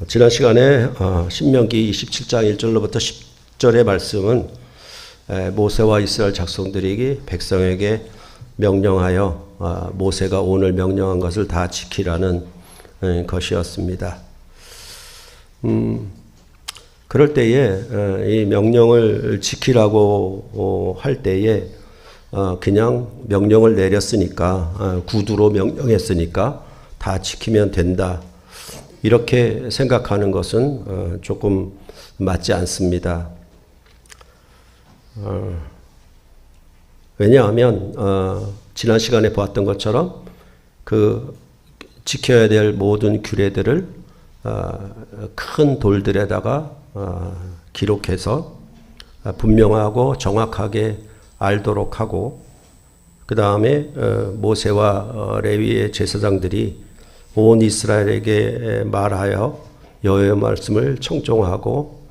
지난 시간에 신명기 27장 1절로부터 10절의 말씀은 모세와 이스라엘 작성들에게 백성에게 명령하여 모세가 오늘 명령한 것을 다 지키라는 것이었습니다. 그럴 때에 이 명령을 지키라고 할 때에 그냥 명령을 내렸으니까 구두로 명령했으니까 다 지키면 된다. 이렇게 생각하는 것은 조금 맞지 않습니다. 왜냐하면 지난 시간에 보았던 것처럼 그 지켜야 될 모든 규례들을 큰 돌들에다가 기록해서 분명하고 정확하게 알도록 하고, 그 다음에 모세와 레위의 제사장들이 온 이스라엘에게 말하여 여호와의 말씀을 청종하고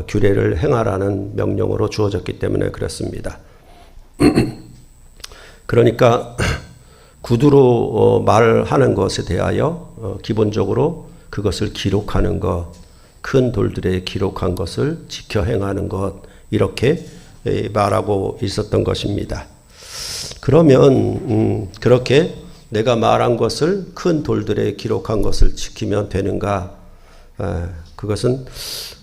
규례를 행하라는 명령으로 주어졌기 때문에 그렇습니다. 그러니까 구두로 말하는 것에 대하여 기본적으로 그것을 기록하는 것, 큰 돌들에 기록한 것을 지켜 행하는 것, 이렇게 말하고 있었던 것입니다. 그러면 그렇게 내가 말한 것을 큰 돌들에 기록한 것을 지키면 되는가? 그것은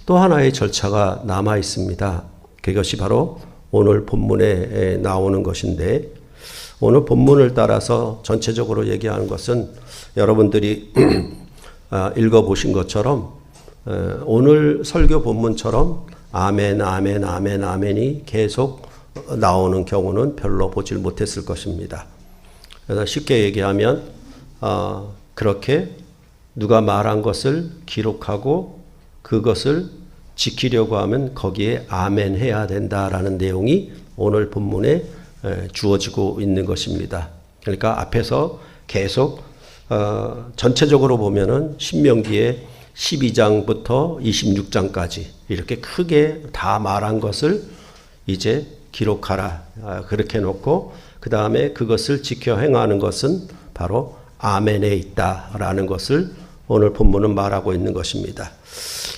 또 하나의 절차가 남아 있습니다. 그것이 바로 오늘 본문에 나오는 것인데, 오늘 본문을 따라서 전체적으로 얘기하는 것은 여러분들이 읽어보신 것처럼 오늘 설교 본문처럼 아멘, 아멘, 아멘, 아멘이 계속 나오는 경우는 별로 보질 못했을 것입니다. 그래서 쉽게 얘기하면 그렇게 누가 말한 것을 기록하고 그것을 지키려고 하면 거기에 아멘 해야 된다라는 내용이 오늘 본문에 주어지고 있는 것입니다. 그러니까 앞에서 계속 전체적으로 보면은 신명기의 12장부터 26장까지 이렇게 크게 다 말한 것을 이제 기록하라, 그렇게 놓고 그 다음에 그것을 지켜 행하는 것은 바로 아멘에 있다라는 것을 오늘 본문은 말하고 있는 것입니다.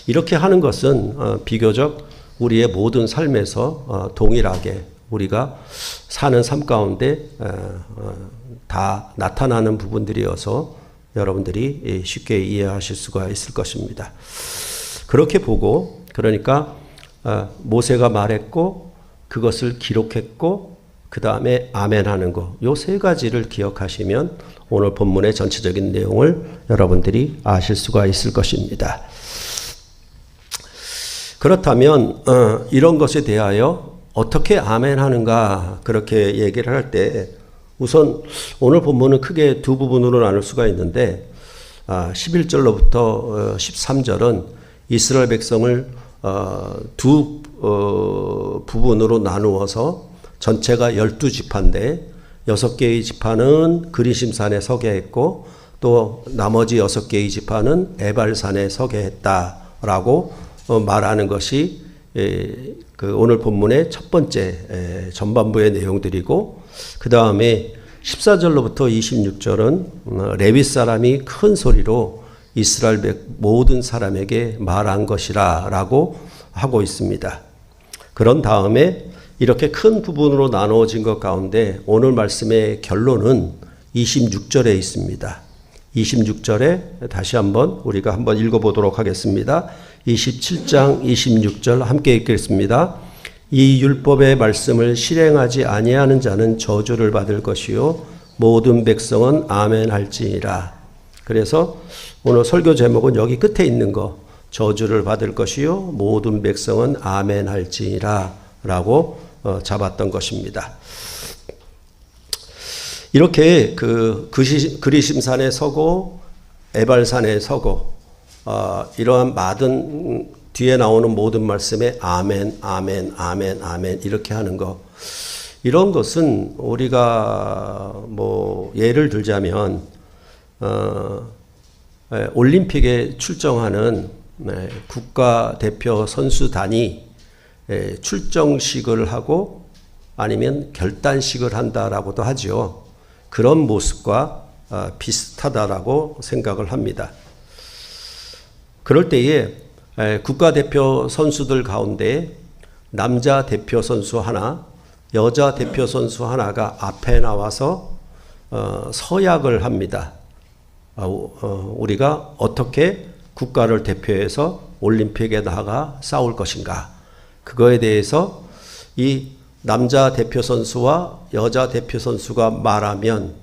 이렇게 하는 것은 비교적 우리의 모든 삶에서 동일하게 우리가 사는 삶 가운데 다 나타나는 부분들이어서 여러분들이 쉽게 이해하실 수가 있을 것입니다. 그렇게 보고, 그러니까 모세가 말했고 그것을 기록했고 그 다음에 아멘 하는 것, 요 세 가지를 기억하시면 오늘 본문의 전체적인 내용을 여러분들이 아실 수가 있을 것입니다. 그렇다면 이런 것에 대하여 어떻게 아멘 하는가, 그렇게 얘기를 할 때 우선 오늘 본문은 크게 두 부분으로 나눌 수가 있는데 11절로부터 13절은 이스라엘 백성을 두 부분으로 나누어서 전체가 12지파인데 6개의 지파는 그리심산에 서게 했고 또 나머지 6개의 지파는 에발산에 서게 했다라고 말하는 것이 그 오늘 본문의 첫 번째 전반부의 내용들이고, 그 다음에 14절로부터 26절은 레위 사람이 큰 소리로 이스라엘 모든 사람에게 말한 것이라 라고 하고 있습니다. 그런 다음에 이렇게 큰 부분으로 나누어진 것 가운데 오늘 말씀의 결론은 26절에 있습니다. 26절에 다시 한번 우리가 한번 읽어보도록 하겠습니다. 27장 26절 함께 읽겠습니다. 이 율법의 말씀을 실행하지 아니하는 자는 저주를 받을 것이요 모든 백성은 아멘 할지니라. 그래서 오늘 설교 제목은 여기 끝에 있는 거, 저주를 받을 것이요 모든 백성은 아멘 할지니라 라고 잡았던 것입니다. 이렇게 그 그리심산에 서고 에발산에 서고 이러한 많은 뒤에 나오는 모든 말씀에 아멘, 아멘, 아멘, 아멘 이렇게 하는 거, 이런 것은 우리가 뭐 예를 들자면 올림픽에 출정하는 국가대표 선수단이 출정식을 하고 아니면 결단식을 한다라고도 하죠. 그런 모습과 비슷하다라고 생각을 합니다. 그럴 때에 국가대표 선수들 가운데 남자 대표 선수 하나, 여자 대표 선수 하나가 앞에 나와서 서약을 합니다. 우리가 어떻게 국가를 대표해서 올림픽에 나가 싸울 것인가. 그거에 대해서 이 남자 대표 선수와 여자 대표 선수가 말하면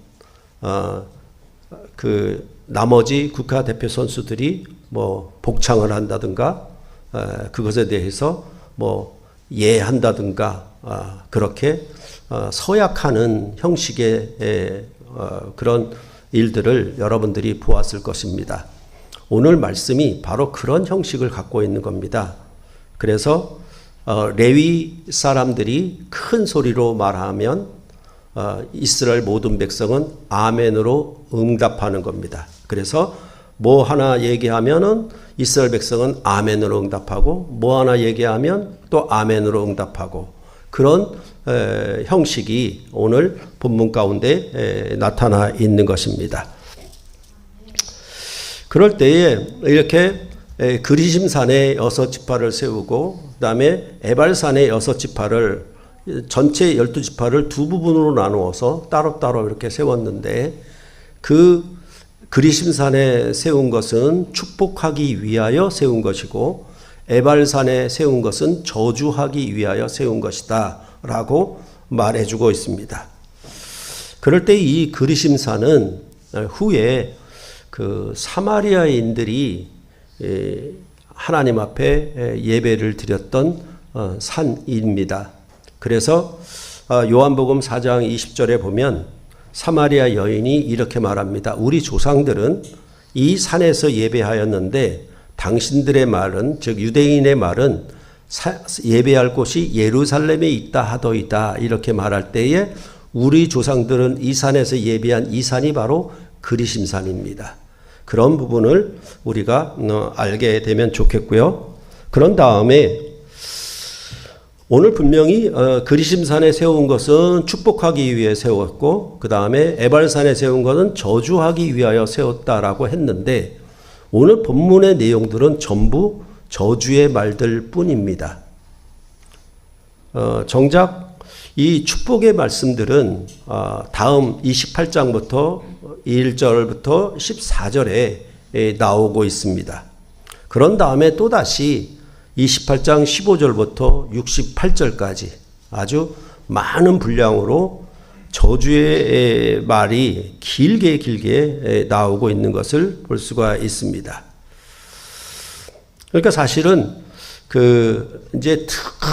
그 나머지 국가 대표 선수들이 뭐 복창을 한다든가 그것에 대해서 뭐 예한다든가 그렇게 서약하는 형식의 그런 일들을 여러분들이 보았을 것입니다. 오늘 말씀이 바로 그런 형식을 갖고 있는 겁니다. 그래서 레위 사람들이 큰 소리로 말하면 이스라엘 모든 백성은 아멘으로 응답하는 겁니다. 그래서 뭐 하나 얘기하면은 이스라엘 백성은 아멘으로 응답하고 뭐 하나 얘기하면 또 아멘으로 응답하고 그런 형식이 오늘 본문 가운데 나타나 있는 것입니다. 그럴 때에 이렇게 그리심산에 6지파를 세우고 그다음에 에발산에 6지파를 전체 12지파를 두 부분으로 나누어서 따로따로 이렇게 세웠는데 그 그리심산에 세운 것은 축복하기 위하여 세운 것이고 에발산에 세운 것은 저주하기 위하여 세운 것이다 라고 말해주고 있습니다. 그럴 때 이 그리심산은 후에 그 사마리아인들이 하나님 앞에 예배를 드렸던 산입니다. 그래서 요한복음 4장 20절에 보면 사마리아 여인이 이렇게 말합니다. 우리 조상들은 이 산에서 예배하였는데 당신들의 말은 즉 유대인의 말은 예배할 곳이 예루살렘에 있다 하더이다 이렇게 말할 때에 우리 조상들은 이 산에서 예배한 이 산이 바로 그리심산입니다. 그런 부분을 우리가 알게 되면 좋겠고요. 그런 다음에 오늘 분명히 그리심산에 세운 것은 축복하기 위해 세웠고 그 다음에 에발산에 세운 것은 저주하기 위하여 세웠다라고 했는데 오늘 본문의 내용들은 전부 저주의 말들 뿐입니다. 정작 이 축복의 말씀들은 다음 28장부터 1절부터 14절에 나오고 있습니다. 그런 다음에 또다시 28장 15절부터 68절까지 아주 많은 분량으로 저주의 말이 길게 나오고 있는 것을 볼 수가 있습니다. 그러니까 사실은 이제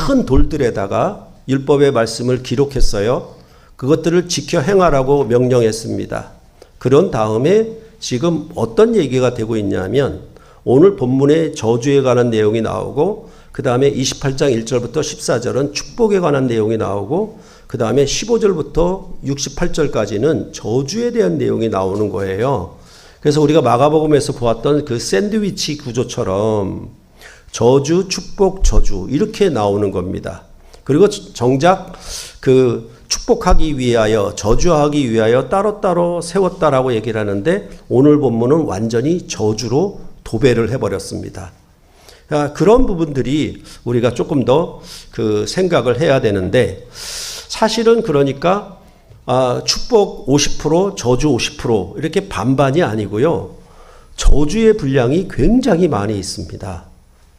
큰 돌들에다가 율법의 말씀을 기록했어요. 그것들을 지켜 행하라고 명령했습니다. 그런 다음에 지금 어떤 얘기가 되고 있냐면 오늘 본문에 저주에 관한 내용이 나오고 그 다음에 28장 1절부터 14절은 축복에 관한 내용이 나오고 그 다음에 15절부터 68절까지는 저주에 대한 내용이 나오는 거예요. 그래서 우리가 마가복음에서 보았던 그 샌드위치 구조처럼 저주, 축복, 저주 이렇게 나오는 겁니다. 그리고 정작 그 축복하기 위하여 저주하기 위하여 따로따로 세웠다라고 얘기를 하는데 오늘 본문은 완전히 저주로 도배를 해버렸습니다. 그런 부분들이 우리가 조금 더 그 생각을 해야 되는데 사실은 그러니까 축복 50% 저주 50% 이렇게 반반이 아니고요. 저주의 분량이 굉장히 많이 있습니다.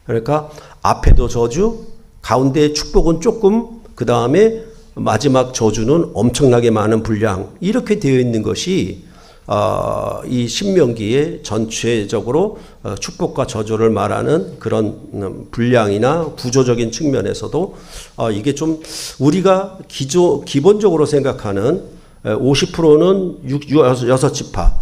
그러니까 앞에도 저주, 가운데 축복은 조금, 그 다음에 마지막 저주는 엄청나게 많은 분량 이렇게 되어 있는 것이 이 신명기에 전체적으로 축복과 저주를 말하는 그런 분량이나 구조적인 측면에서도 이게 좀 우리가 기본적으로 생각하는 50%는 6지파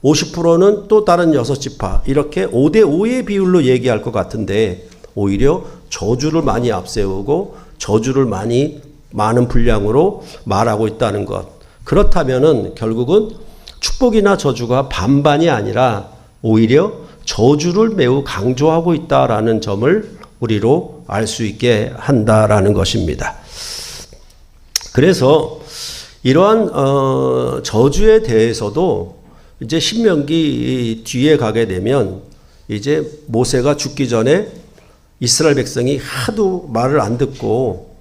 50%는 또 다른 6지파 이렇게 5대5의 비율로 얘기할 것 같은데 오히려 저주를 많이 앞세우고 저주를 많은 분량으로 말하고 있다는 것. 그렇다면은 결국은 축복이나 저주가 반반이 아니라 오히려 저주를 매우 강조하고 있다라는 점을 우리로 알 수 있게 한다라는 것입니다. 그래서 이러한 저주에 대해서도 이제 신명기 뒤에 가게 되면 이제 모세가 죽기 전에 이스라엘 백성이 하도 말을 안 듣고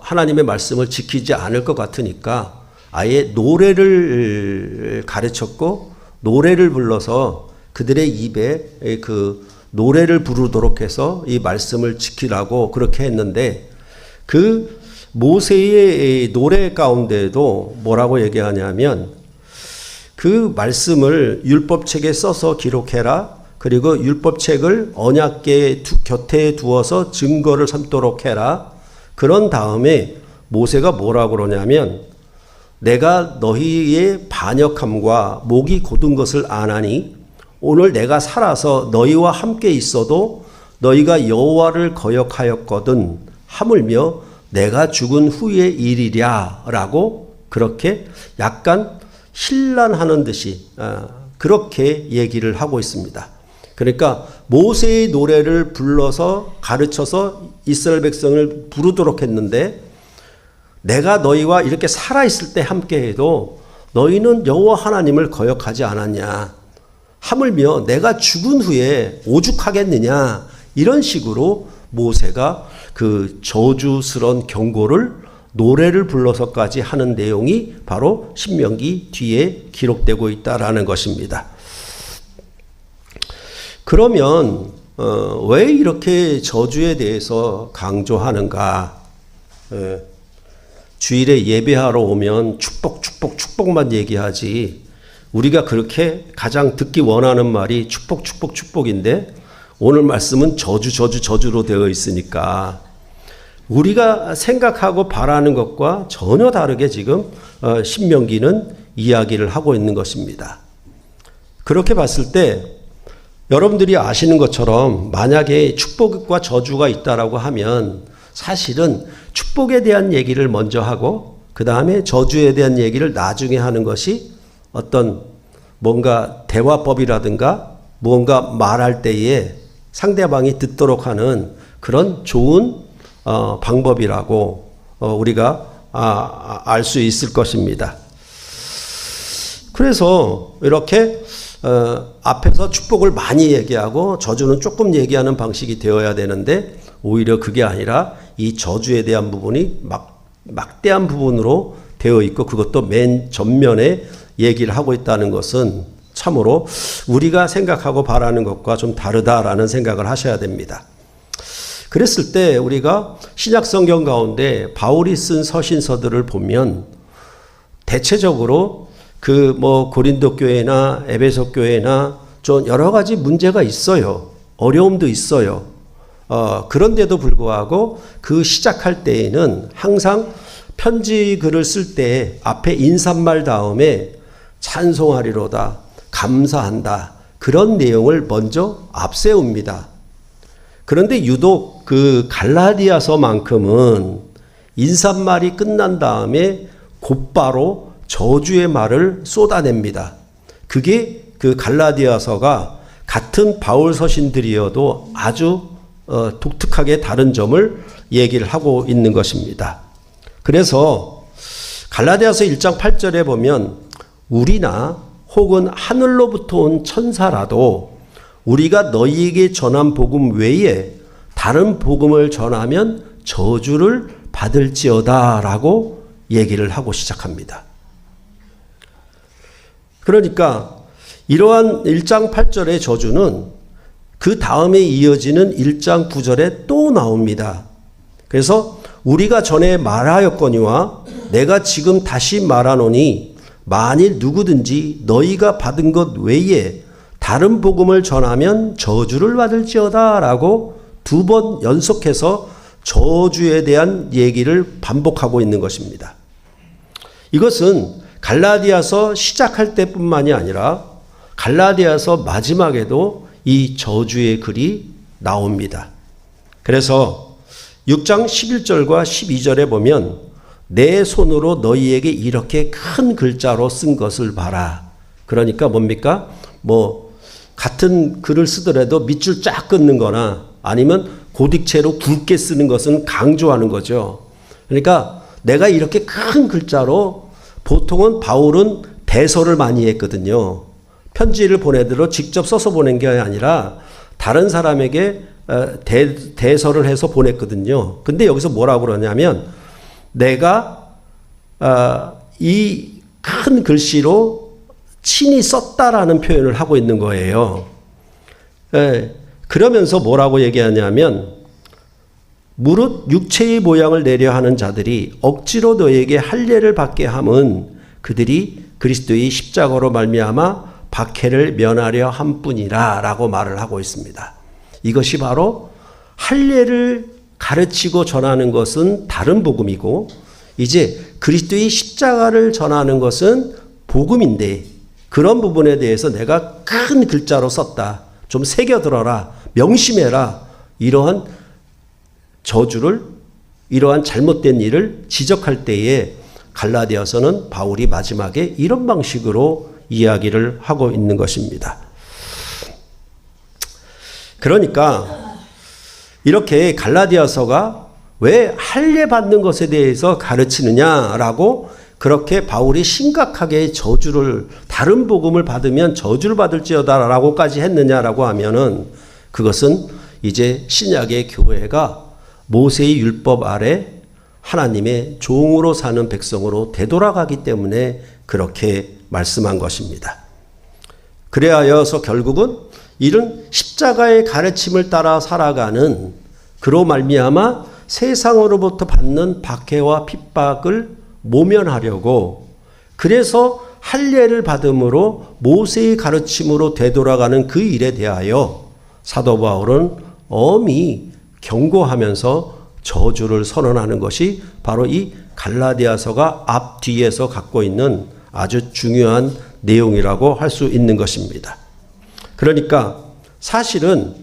하나님의 말씀을 지키지 않을 것 같으니까 아예 노래를 가르쳤고 노래를 불러서 그들의 입에 그 노래를 부르도록 해서 이 말씀을 지키라고 그렇게 했는데 그 모세의 노래 가운데도 뭐라고 얘기하냐면 그 말씀을 율법책에 써서 기록해라. 그리고 율법책을 언약궤 곁에 두어서 증거를 삼도록 해라. 그런 다음에 모세가 뭐라고 그러냐면 내가 너희의 반역함과 목이 곧은 것을 아나니 오늘 내가 살아서 너희와 함께 있어도 너희가 여호와를 거역하였거든 하물며 내가 죽은 후의 일이랴 라고 그렇게 약간 신란하는 듯이 그렇게 얘기를 하고 있습니다. 그러니까 모세의 노래를 불러서 가르쳐서 이스라엘 백성을 부르도록 했는데 내가 너희와 이렇게 살아있을 때 함께해도 너희는 여호와 하나님을 거역하지 않았냐. 하물며 내가 죽은 후에 오죽하겠느냐. 이런 식으로 모세가 그 저주스러운 경고를 노래를 불러서까지 하는 내용이 바로 신명기 뒤에 기록되고 있다라는 것입니다. 그러면 왜 이렇게 저주에 대해서 강조하는가? 주일에 예배하러 오면 축복만 얘기하지 우리가 그렇게 가장 듣기 원하는 말이 축복인데 오늘 말씀은 저주로 되어 있으니까 우리가 생각하고 바라는 것과 전혀 다르게 지금 신명기는 이야기를 하고 있는 것입니다. 그렇게 봤을 때 여러분들이 아시는 것처럼 만약에 축복과 저주가 있다라고 하면 사실은 축복에 대한 얘기를 먼저 하고 그 다음에 저주에 대한 얘기를 나중에 하는 것이 어떤 뭔가 대화법이라든가 무언가 말할 때에 상대방이 듣도록 하는 그런 좋은 방법이라고 우리가 알 수 있을 것입니다. 그래서 이렇게 앞에서 축복을 많이 얘기하고 저주는 조금 얘기하는 방식이 되어야 되는데 오히려 그게 아니라 이 저주에 대한 부분이 막대한 부분으로 되어 있고 그것도 맨 전면에 얘기를 하고 있다는 것은 참으로 우리가 생각하고 바라는 것과 좀 다르다라는 생각을 하셔야 됩니다. 그랬을 때 우리가 신약 성경 가운데 바울이 쓴 서신서들을 보면 대체적으로 그 고린도 교회나 에베소 교회나 좀 여러 가지 문제가 있어요. 어려움도 있어요. 그런데도 불구하고 그 시작할 때에는 항상 편지 글을 쓸 때 앞에 인사말 다음에 찬송하리로다, 감사한다 그런 내용을 먼저 앞세웁니다. 그런데 유독 그 갈라디아서만큼은 인사말이 끝난 다음에 곧바로 저주의 말을 쏟아냅니다. 그게 그 갈라디아서가 같은 바울 서신들이어도 아주 독특하게 다른 점을 얘기를 하고 있는 것입니다. 그래서 갈라디아서 1장 8절에 보면 우리나 혹은 하늘로부터 온 천사라도 우리가 너희에게 전한 복음 외에 다른 복음을 전하면 저주를 받을지어다 라고 얘기를 하고 시작합니다. 그러니까 이러한 1장 8절의 저주는 그 다음에 이어지는 1장 9절에 또 나옵니다. 그래서 우리가 전에 말하였거니와 내가 지금 다시 말하노니 만일 누구든지 너희가 받은 것 외에 다른 복음을 전하면 저주를 받을지어다 라고 2번 연속해서 저주에 대한 얘기를 반복하고 있는 것입니다. 이것은 갈라디아서 시작할 때뿐만이 아니라 갈라디아서 마지막에도 이 저주의 글이 나옵니다. 그래서 6장 11절과 12절에 보면 내 손으로 너희에게 이렇게 큰 글자로 쓴 것을 봐라. 그러니까 뭡니까? 같은 글을 쓰더라도 밑줄 쫙 끊는 거나 아니면 고딕체로 굵게 쓰는 것은 강조하는 거죠. 그러니까 내가 이렇게 큰 글자로 보통은 바울은 대서를 많이 했거든요. 편지를 보내도록 직접 써서 보낸 게 아니라 다른 사람에게 대서를 해서 보냈거든요. 근데 여기서 뭐라고 그러냐면 내가 이 큰 글씨로 친히 썼다라는 표현을 하고 있는 거예요. 그러면서 뭐라고 얘기하냐면 무릇 육체의 모양을 내려 하는 자들이 억지로 너에게 할례를 받게 함은 그들이 그리스도의 십자가로 말미암아 박해를 면하려 함뿐이라 라고 말을 하고 있습니다. 이것이 바로 할례를 가르치고 전하는 것은 다른 복음이고 이제 그리스도의 십자가를 전하는 것은 복음인데 그런 부분에 대해서 내가 큰 글자로 썼다. 좀 새겨들어라. 명심해라. 이러한 저주를 이러한 잘못된 일을 지적할 때에 갈라디아서는 바울이 마지막에 이런 방식으로 이야기를 하고 있는 것입니다. 그러니까 이렇게 갈라디아서가 왜 할례 받는 것에 대해서 가르치느냐라고 그렇게 바울이 심각하게 저주를 다른 복음을 받으면 저주를 받을지어다라고까지 했느냐라고 하면은 그것은 이제 신약의 교회가 모세의 율법 아래 하나님의 종으로 사는 백성으로 되돌아가기 때문에 그렇게 말씀한 것입니다. 그래야여서 결국은 이런 십자가의 가르침을 따라 살아가는 그로 말미암아 세상으로부터 받는 박해와 핍박을 모면하려고 그래서 할례를 받음으로 모세의 가르침으로 되돌아가는 그 일에 대하여 사도 바울은 엄히 경고하면서 저주를 선언하는 것이 바로 이 갈라디아서가 앞뒤에서 갖고 있는 아주 중요한 내용이라고 할 수 있는 것입니다. 그러니까 사실은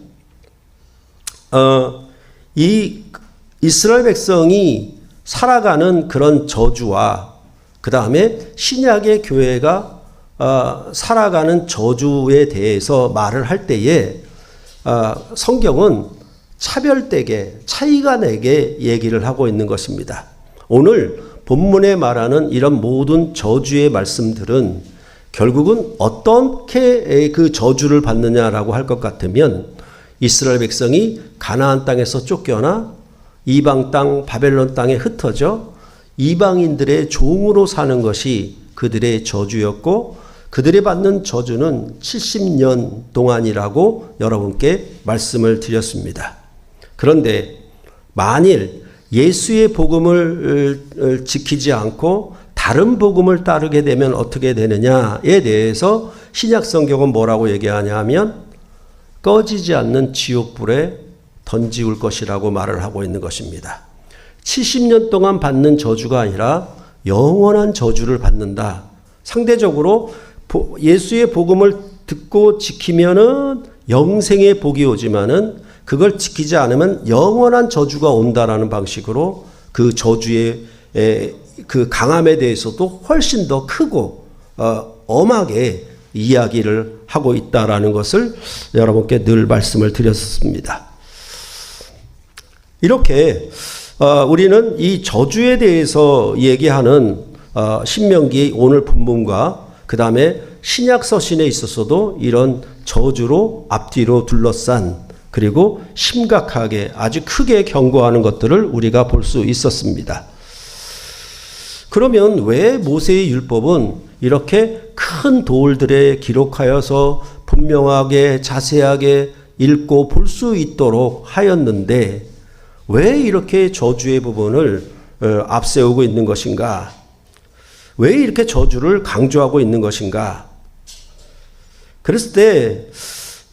이 이스라엘 백성이 살아가는 그런 저주와 그 다음에 신약의 교회가 살아가는 저주에 대해서 말을 할 때에 성경은 차별되게 차이가 나게 얘기를 하고 있는 것입니다. 오늘 본문에 말하는 이런 모든 저주의 말씀들은 결국은 어떻게 그 저주를 받느냐라고 할 것 같으면 이스라엘 백성이 가나안 땅에서 쫓겨나 이방 땅 바벨론 땅에 흩어져 이방인들의 종으로 사는 것이 그들의 저주였고 그들이 받는 저주는 70년 동안이라고 여러분께 말씀을 드렸습니다. 그런데 만일 예수의 복음을 지키지 않고 다른 복음을 따르게 되면 어떻게 되느냐에 대해서 신약 성경은 뭐라고 얘기하냐 하면 꺼지지 않는 지옥불에 던지울 것이라고 말을 하고 있는 것입니다. 70년 동안 받는 저주가 아니라 영원한 저주를 받는다. 상대적으로 예수의 복음을 듣고 지키면은 영생의 복이 오지만은 그걸 지키지 않으면 영원한 저주가 온다라는 방식으로 그 저주의 그 강함에 대해서도 훨씬 더 크고 엄하게 이야기를 하고 있다라는 것을 여러분께 늘 말씀을 드렸습니다. 이렇게 우리는 이 저주에 대해서 얘기하는 신명기 오늘 본문과 그 다음에 신약 서신에 있어서도 이런 저주로 앞뒤로 둘러싼 그리고 심각하게 아주 크게 경고하는 것들을 우리가 볼 수 있었습니다. 그러면 왜 모세의 율법은 이렇게 큰 돌들에 기록하여서 분명하게 자세하게 읽고 볼 수 있도록 하였는데 왜 이렇게 저주의 부분을 앞세우고 있는 것인가? 왜 이렇게 저주를 강조하고 있는 것인가? 그랬을 때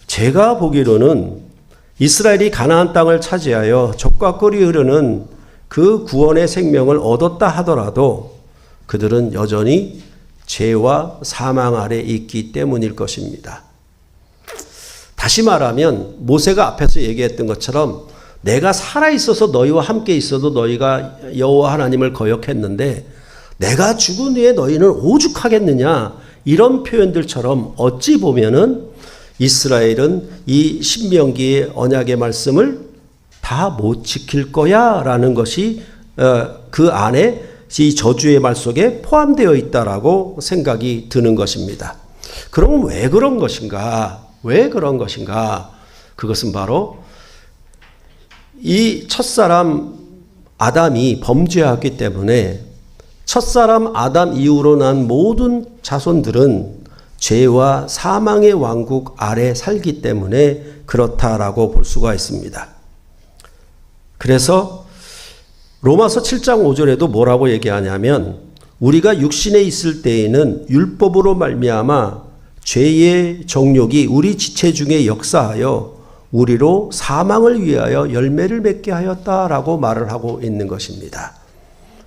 제가 보기로는 이스라엘이 가나안 땅을 차지하여 젖과 꿀이 흐르는 그 구원의 생명을 얻었다 하더라도 그들은 여전히 죄와 사망 아래 있기 때문일 것입니다. 다시 말하면 모세가 앞에서 얘기했던 것처럼 내가 살아있어서 너희와 함께 있어도 너희가 여호와 하나님을 거역했는데 내가 죽은 후에 너희는 오죽하겠느냐 이런 표현들처럼 어찌 보면은 이스라엘은 이 신명기의 언약의 말씀을 다 못 지킬 거야 라는 것이 그 안에 이 저주의 말 속에 포함되어 있다라고 생각이 드는 것입니다. 그러면 왜 그런 것인가? 왜 그런 것인가? 그것은 바로 이 첫사람 아담이 범죄했기 때문에 첫사람 아담 이후로 난 모든 자손들은 죄와 사망의 왕국 아래 살기 때문에 그렇다라고 볼 수가 있습니다. 그래서 로마서 7장 5절에도 뭐라고 얘기하냐면 우리가 육신에 있을 때에는 율법으로 말미암아 죄의 정욕이 우리 지체 중에 역사하여 우리로 사망을 위하여 열매를 맺게 하였다라고 말을 하고 있는 것입니다.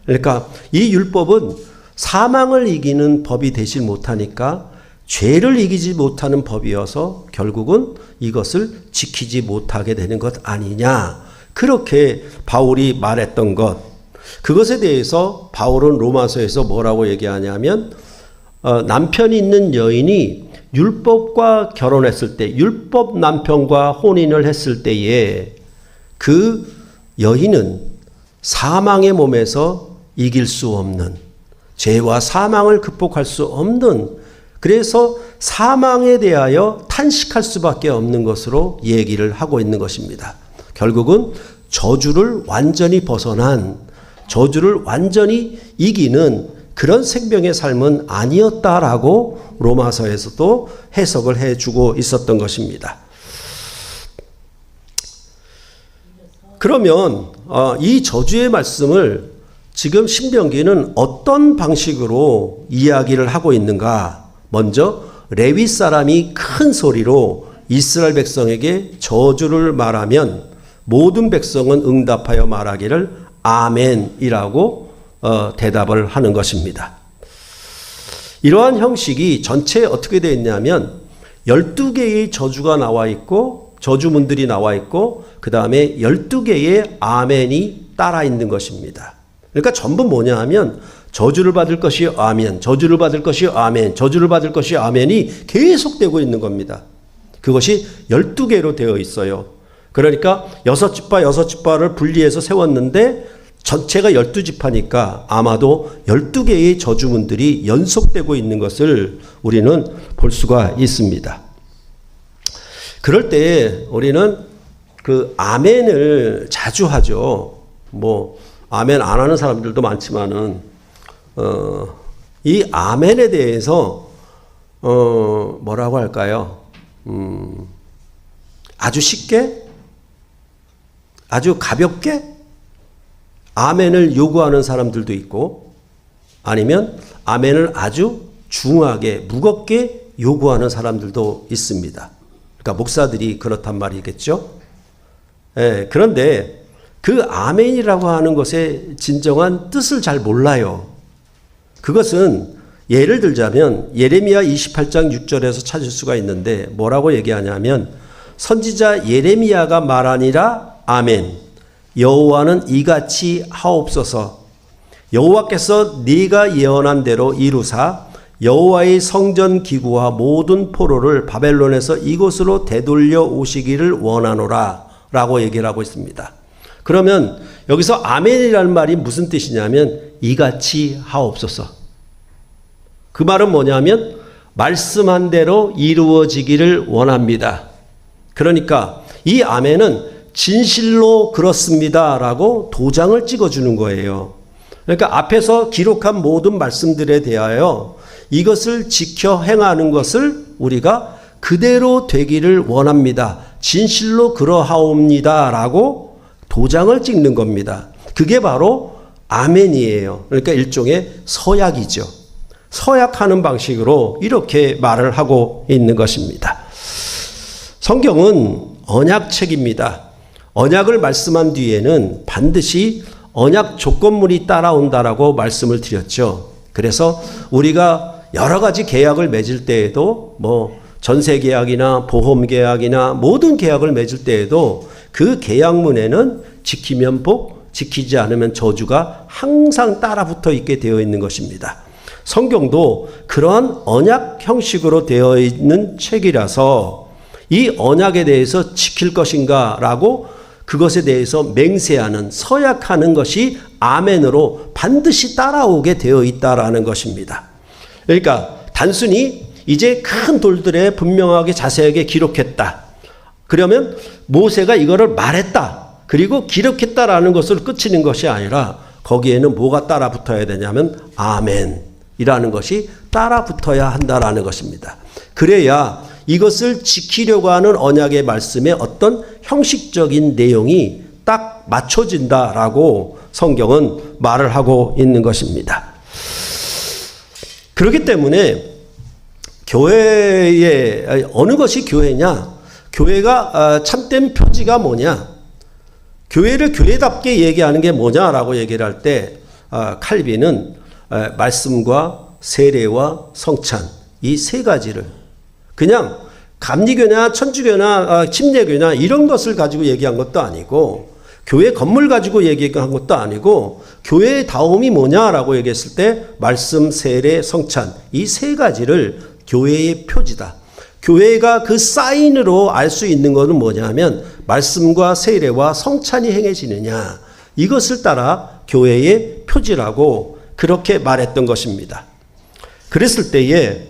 그러니까 이 율법은 사망을 이기는 법이 되지 못하니까 죄를 이기지 못하는 법이어서 결국은 이것을 지키지 못하게 되는 것 아니냐. 그렇게 바울이 말했던 것. 그것에 대해서 바울은 로마서에서 뭐라고 얘기하냐면 남편이 있는 여인이 율법과 결혼했을 때, 율법 남편과 혼인을 했을 때에 그 여인은 사망의 몸에서 이길 수 없는, 죄와 사망을 극복할 수 없는, 그래서 사망에 대하여 탄식할 수밖에 없는 것으로 얘기를 하고 있는 것입니다. 결국은 저주를 완전히 벗어난, 저주를 완전히 이기는 그런 생명의 삶은 아니었다라고 로마서에서도 해석을 해주고 있었던 것입니다. 그러면 이 저주의 말씀을 지금 신명기는 어떤 방식으로 이야기를 하고 있는가? 먼저 레위 사람이 큰 소리로 이스라엘 백성에게 저주를 말하면 모든 백성은 응답하여 말하기를 아멘이라고 대답을 하는 것입니다. 이러한 형식이 전체에 어떻게 되어 있냐면 12개의 저주가 나와 있고 저주문들이 나와 있고 그 다음에 12개의 아멘이 따라 있는 것입니다. 그러니까 전부 뭐냐 하면 저주를 받을 것이 아멘, 저주를 받을 것이 아멘, 저주를 받을 것이 아멘이 계속되고 있는 겁니다. 그것이 12개로 되어 있어요. 그러니까 6지파를 분리해서 세웠는데 전체가 12지파니까 아마도 12개의 저주문들이 연속되고 있는 것을 우리는 볼 수가 있습니다. 그럴 때 우리는 그 아멘을 자주 하죠. 뭐 아멘 안 하는 사람들도 많지만은 이 아멘에 대해서 뭐라고 할까요? 아주 쉽게, 아주 가볍게 아멘을 요구하는 사람들도 있고 아니면 아멘을 아주 중하게, 무겁게 요구하는 사람들도 있습니다. 그러니까 목사들이 그렇단 말이겠죠. 예, 그런데 그 아멘이라고 하는 것의 진정한 뜻을 잘 몰라요. 그것은 예를 들자면 예레미야 28장 6절에서 찾을 수가 있는데 뭐라고 얘기하냐면 선지자 예레미야가 말하니라 아멘. 여호와는 이같이 하옵소서. 여호와께서 네가 예언한 대로 이루사 여호와의 성전 기구와 모든 포로를 바벨론에서 이곳으로 되돌려 오시기를 원하노라 라고 얘기를 하고 있습니다. 그러면 여기서 아멘이라는 말이 무슨 뜻이냐면 이같이 하옵소서. 그 말은 뭐냐면 말씀한 대로 이루어지기를 원합니다. 그러니까 이 아멘은 진실로 그렇습니다라고 도장을 찍어주는 거예요. 그러니까 앞에서 기록한 모든 말씀들에 대하여 이것을 지켜 행하는 것을 우리가 그대로 되기를 원합니다. 진실로 그러하옵니다라고 도장을 찍는 겁니다. 그게 바로 아멘이에요. 그러니까 일종의 서약이죠. 서약하는 방식으로 이렇게 말을 하고 있는 것입니다. 성경은 언약책입니다. 언약을 말씀한 뒤에는 반드시 언약 조건물이 따라온다라고 말씀을 드렸죠. 그래서 우리가 여러 가지 계약을 맺을 때에도 뭐 전세 계약이나 보험 계약이나 모든 계약을 맺을 때에도 그 계약문에는 지키면 복, 지키지 않으면 저주가 항상 따라 붙어 있게 되어 있는 것입니다. 성경도 그러한 언약 형식으로 되어 있는 책이라서 이 언약에 대해서 지킬 것인가 라고 그것에 대해서 맹세하는, 서약하는 것이 아멘으로 반드시 따라오게 되어 있다라는 것입니다. 그러니까 단순히 이제 큰 돌들에 분명하게 자세하게 기록했다. 그러면 모세가 이거를 말했다. 그리고 기록했다라는 것을 끝이는 것이 아니라 거기에는 뭐가 따라 붙어야 되냐면 아멘이라는 것이 따라 붙어야 한다라는 것입니다. 그래야 이것을 지키려고 하는 언약의 말씀에 어떤 형식적인 내용이 딱 맞춰진다라고 성경은 말을 하고 있는 것입니다. 그렇기 때문에 교회의 어느 것이 교회냐? 교회가 참된 표지가 뭐냐? 교회를 교회답게 얘기하는 게 뭐냐라고 얘기를 할 때 칼빈은 말씀과 세례와 성찬 이 세 가지를 그냥 감리교나 천주교나 침례교나 이런 것을 가지고 얘기한 것도 아니고 교회 건물 가지고 얘기한 것도 아니고 교회의 다움이 뭐냐라고 얘기했을 때 말씀, 세례, 성찬 이 세 가지를 교회의 표지다. 교회가 그 사인으로 알 수 있는 것은 뭐냐면 말씀과 세례와 성찬이 행해지느냐 이것을 따라 교회의 표지라고 그렇게 말했던 것입니다. 그랬을 때에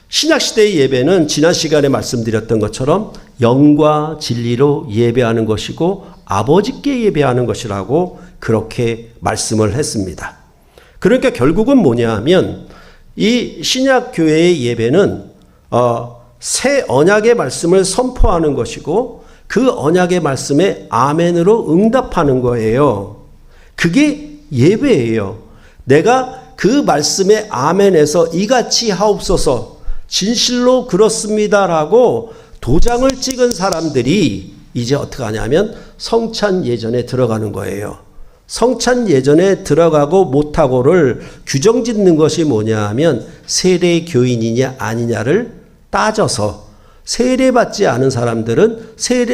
신약시대의 예배는 지난 시간에 말씀드렸던 것처럼 영과 진리로 예배하는 것이고 아버지께 예배하는 것이라고 그렇게 말씀을 했습니다. 그러니까 결국은 뭐냐 하면 이 신약교회의 예배는 새 언약의 말씀을 선포하는 것이고 그 언약의 말씀에 아멘으로 응답하는 거예요. 그게 예배예요. 내가 그 말씀에 아멘해서 이같이 하옵소서 진실로 그렇습니다라고 도장을 찍은 사람들이 이제 어떻게 하냐면 성찬 예전에 들어가는 거예요. 성찬 예전에 들어가고 못하고를 규정 짓는 것이 뭐냐 하면 세례 교인이냐 아니냐를 따져서 세례받지 않은 사람들은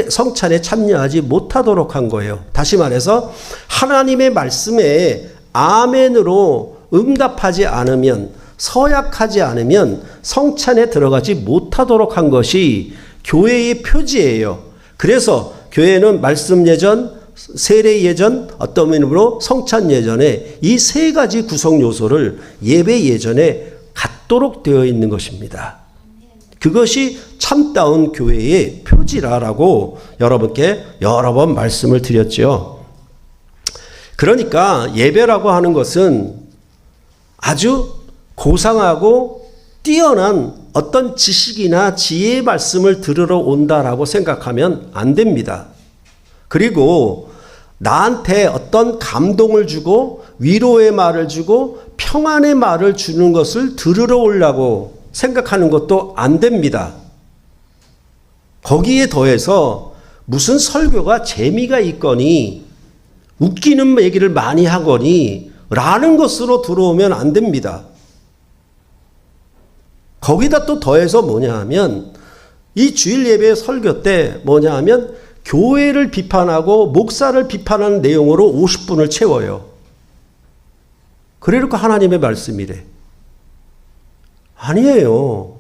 성찬에 참여하지 못하도록 한 거예요. 다시 말해서 하나님의 말씀에 아멘으로 응답하지 않으면 서약하지 않으면 성찬에 들어가지 못하도록 한 것이 교회의 표지예요. 그래서 교회는 말씀 예전, 세례 예전, 어떤 의미로 성찬 예전에 이 세 가지 구성 요소를 예배 예전에 갖도록 되어 있는 것입니다. 그것이 참다운 교회의 표지라고 여러분께 여러 번 말씀을 드렸죠. 그러니까 예배라고 하는 것은 아주 고상하고 뛰어난 어떤 지식이나 지혜의 말씀을 들으러 온다라고 생각하면 안 됩니다. 그리고 나한테 어떤 감동을 주고 위로의 말을 주고 평안의 말을 주는 것을 들으러 오려고 생각하는 것도 안 됩니다. 거기에 더해서 무슨 설교가 재미가 있거니 웃기는 얘기를 많이 하거니 라는 것으로 들어오면 안 됩니다. 거기다 또 더해서 뭐냐 하면 이 주일 예배 설교 때 뭐냐 하면 교회를 비판하고 목사를 비판하는 내용으로 50분을 채워요. 그래놓고 하나님의 말씀이래. 아니에요.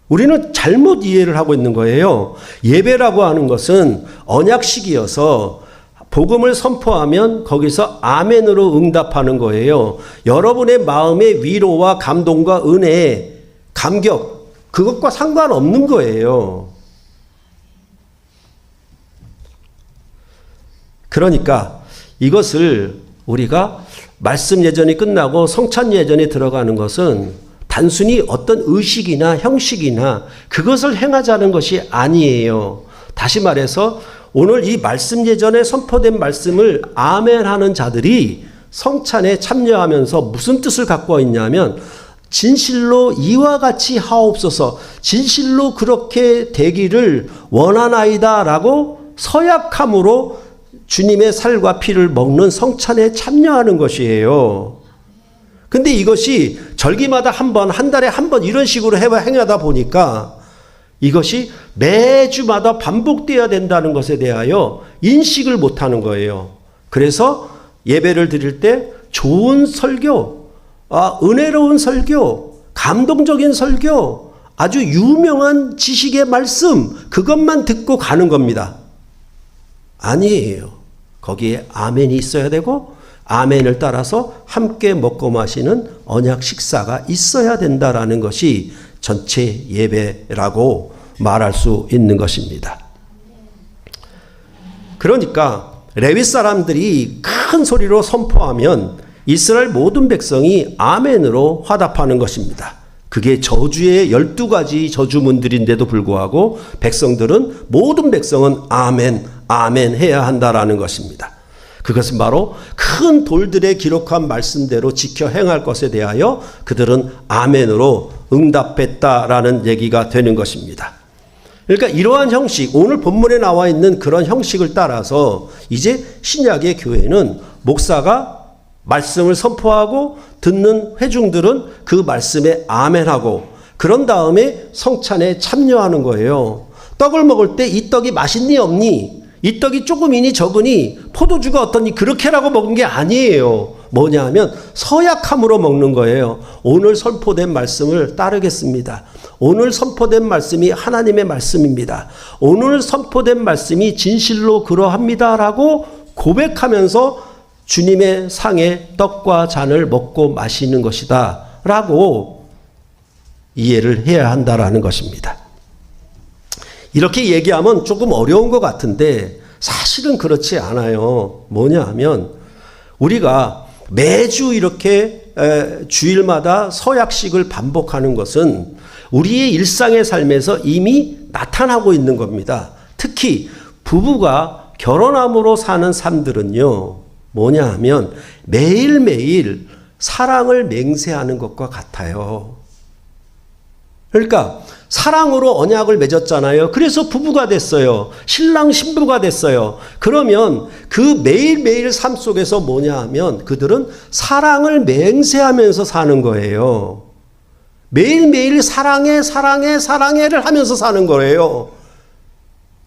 우리는 잘못 이해를 하고 있는 거예요. 예배라고 하는 것은 언약식이어서 복음을 선포하면 거기서 아멘으로 응답하는 거예요. 여러분의 마음의 위로와 감동과 은혜, 감격, 그것과 상관없는 거예요. 그러니까 이것을 우리가 말씀 예전이 끝나고 성찬 예전에 들어가는 것은 단순히 어떤 의식이나 형식이나 그것을 행하자는 것이 아니에요. 다시 말해서 오늘 이 말씀 예전에 선포된 말씀을 아멘하는 자들이 성찬에 참여하면서 무슨 뜻을 갖고 있냐면 진실로 이와 같이 하옵소서 진실로 그렇게 되기를 원하나이다 라고 서약함으로 주님의 살과 피를 먹는 성찬에 참여하는 것이에요. 근데 이것이 절기마다 한 번, 한 달에 한 번 이런 식으로 행하다 보니까 이것이 매주마다 반복되어야 된다는 것에 대하여 인식을 못하는 거예요. 그래서 예배를 드릴 때 좋은 설교, 은혜로운 설교, 감동적인 설교, 아주 유명한 지식의 말씀 그것만 듣고 가는 겁니다. 아니에요. 거기에 아멘이 있어야 되고 아멘을 따라서 함께 먹고 마시는 언약 식사가 있어야 된다라는 것이 전체 예배라고 말할 수 있는 것입니다. 그러니까 레위 사람들이 큰 소리로 선포하면 이스라엘 모든 백성이 아멘으로 화답하는 것입니다. 그게 저주의 12가지 저주문들인데도 불구하고 백성들은 모든 백성은 아멘, 아멘 해야 한다라는 것입니다. 그것은 바로 큰 돌들에 기록한 말씀대로 지켜 행할 것에 대하여 그들은 아멘으로 응답했다라는 얘기가 되는 것입니다. 그러니까 이러한 형식, 오늘 본문에 나와 있는 그런 형식을 따라서 이제 신약의 교회는 목사가 말씀을 선포하고 듣는 회중들은 그 말씀에 아멘하고 그런 다음에 성찬에 참여하는 거예요. 떡을 먹을 때 이 떡이 맛있니 없니? 이 떡이 조금이니 적으니? 포도주가 어떠니? 그렇게라고 먹은 게 아니에요. 뭐냐 하면 서약함으로 먹는 거예요. 오늘 선포된 말씀을 따르겠습니다. 오늘 선포된 말씀이 하나님의 말씀입니다. 오늘 선포된 말씀이 진실로 그러합니다라고 고백하면서 주님의 상의 떡과 잔을 먹고 마시는 것이다 라고 이해를 해야 한다라는 것입니다. 이렇게 얘기하면 조금 어려운 것 같은데 사실은 그렇지 않아요. 뭐냐 하면 우리가 매주 이렇게 주일마다 서약식을 반복하는 것은 우리의 일상의 삶에서 이미 나타나고 있는 겁니다. 특히 부부가 결혼함으로 사는 삶들은요. 뭐냐 하면 매일매일 사랑을 맹세하는 것과 같아요. 그러니까 사랑으로 언약을 맺었잖아요. 그래서 부부가 됐어요. 신랑 신부가 됐어요. 그러면 그 매일매일 삶 속에서 뭐냐 하면 그들은 사랑을 맹세하면서 사는 거예요. 매일매일 사랑해 사랑해 사랑해를 하면서 사는 거예요.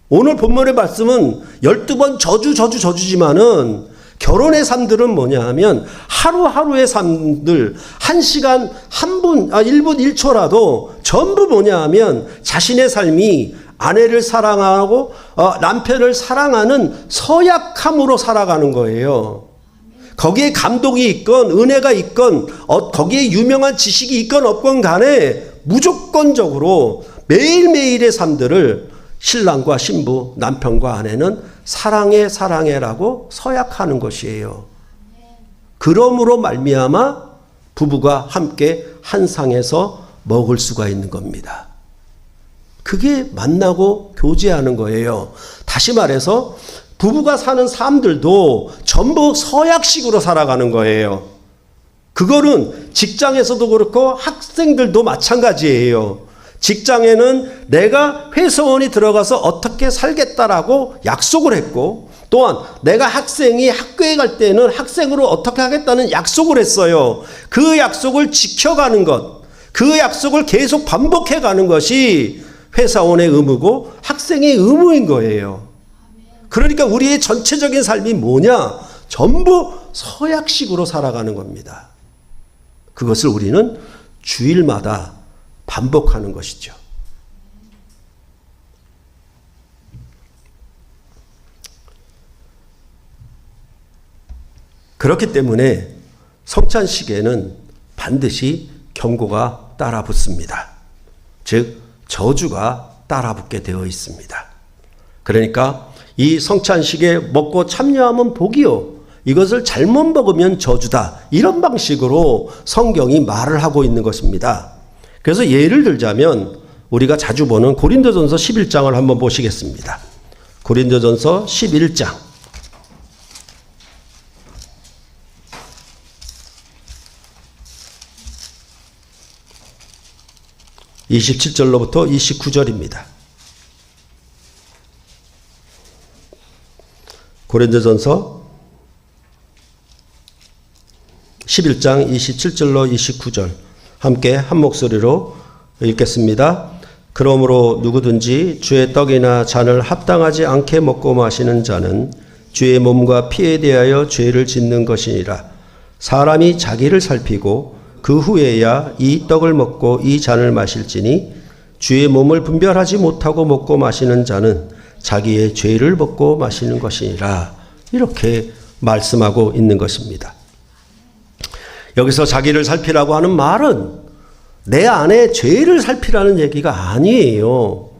오늘 본문의 말씀은 12번 저주지만은 결혼의 삶들은 뭐냐 하면 하루하루의 삶들 1시간 1분 1초라도 전부 뭐냐 하면 자신의 삶이 아내를 사랑하고 남편을 사랑하는 서약함으로 살아가는 거예요. 거기에 감동이 있건 은혜가 있건 거기에 유명한 지식이 있건 없건 간에 무조건적으로 매일매일의 삶들을 신랑과 신부, 남편과 아내는 사랑해 사랑해라고 서약하는 것이에요. 그러므로 말미암아 부부가 함께 한 상에서 먹을 수가 있는 겁니다. 그게 만나고 교제하는 거예요. 다시 말해서 부부가 사는 삶들도 전부 서약식으로 살아가는 거예요. 그거는 직장에서도 그렇고 학생들도 마찬가지예요. 직장에는 내가 회사원이 들어가서 어떻게 살겠다라고 약속을 했고 또한 내가 학생이 학교에 갈 때는 학생으로 어떻게 하겠다는 약속을 했어요. 그 약속을 지켜가는 것, 그 약속을 계속 반복해 가는 것이 회사원의 의무고 학생의 의무인 거예요. 그러니까 우리의 전체적인 삶이 뭐냐? 전부 서약식으로 살아가는 겁니다. 그것을 우리는 주일마다 반복하는 것이죠. 그렇기 때문에 성찬식에는 반드시 경고가 따라 붙습니다. 즉 저주가 따라 붙게 되어 있습니다. 그러니까 이 성찬식에 먹고 참여하면 복이요, 이것을 잘못 먹으면 저주다, 이런 방식으로 성경이 말을 하고 있는 것입니다. 그래서 예를 들자면 우리가 자주 보는 고린도전서 11장을 한번 보시겠습니다. 고린도전서 11장 27절로부터 29절입니다. 고린도전서 11장 27절로 29절 함께 한 목소리로 읽겠습니다. 그러므로 누구든지 주의 떡이나 잔을 합당하지 않게 먹고 마시는 자는 주의 몸과 피에 대하여 죄를 짓는 것이니라. 사람이 자기를 살피고 그 후에야 이 떡을 먹고 이 잔을 마실지니 주의 몸을 분별하지 못하고 먹고 마시는 자는 자기의 죄를 먹고 마시는 것이니라. 이렇게 말씀하고 있는 것입니다. 여기서 자기를 살피라고 하는 말은 내 안에 죄를 살피라는 얘기가 아니에요.